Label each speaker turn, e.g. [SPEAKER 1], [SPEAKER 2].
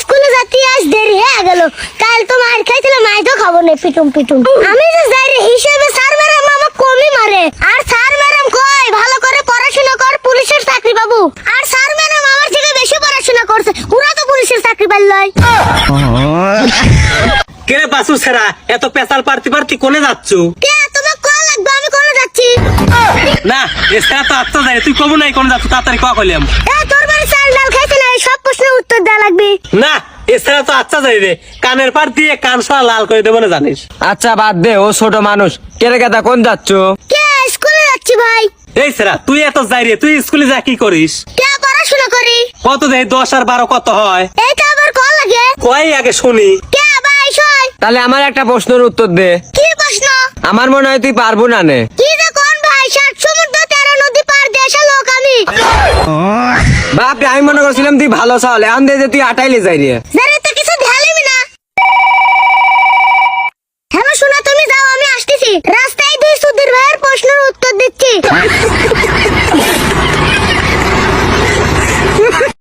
[SPEAKER 1] স্কুলে যাতে আজ দেরি হয়ে গেল, কাল তো মার খাইছিলাম, মাই তো খাবো না পিটুম পিটুম। আমি যে যাই রে হিসেবে স্যার ম্যাডাম আমাকে কমই মারে, আর স্যার ম্যাডাম কই ভালো করে পড়াশোনা কর, পুলিশের চাকরি পাবো। আর স্যার ম্যাডাম আমার থেকে বেশি পড়াশোনা করছে, ওরা তো পুলিশের চাকরি পাইলই।
[SPEAKER 2] কে বাসু সেরা এত পেশাল পারতি পারতি কোনে যাচ্ছ?
[SPEAKER 1] কে তোমার কল লাগবে, আমি কোন যাচ্ছি?
[SPEAKER 2] না এসা তো আচ্ছা যাই, তুই কমু নাই কোন যাচ্ছ, তাড়াতাড়ি ক কইলাম।
[SPEAKER 1] তোর বাড়ি চাল ডাল খাইছে না, সব প্রশ্নের উত্তর দেওয়া লাগবে।
[SPEAKER 2] না এছাড়া তো আচ্ছা যাই রে, কানের পার দিয়ে কান সরা লাল করে দেবো না জানিস।
[SPEAKER 3] আচ্ছা বাদ দে, ও ছোট মানুষ। কেরে কেদা কোন যাচ্ছ?
[SPEAKER 1] কে স্কুলে যাচ্ছি ভাই।
[SPEAKER 2] এই সেরা তুই এত যাই রে, তুই স্কুলে যা কি করিস?
[SPEAKER 1] কে পড়াশোনা করি।
[SPEAKER 2] কত দেয় 10 আর 12 কত হয়?
[SPEAKER 1] এইটা আবার কল লাগে।
[SPEAKER 2] কয় আগে শুনি।
[SPEAKER 1] কে ভাই সই।
[SPEAKER 3] তাহলে আমার একটা প্রশ্নের উত্তর দে।
[SPEAKER 1] কি প্রশ্ন?
[SPEAKER 3] আমার মনে হয় তুই পারবো না নে।
[SPEAKER 1] কি যে কোন ভাই, 7 সমুদ্র 13 নদী পার দেশে লোক আমি।
[SPEAKER 3] বাপ রে, আমি মনে করছিলাম তুই ভালো চাল, এখন দে যে তুই আটাইলে যাই রে।
[SPEAKER 1] যারে তো কিছু ধ্যানই না। হ্যাঁ শোনা, তুমি যাও, আমি আসতেছি। রাস্তায়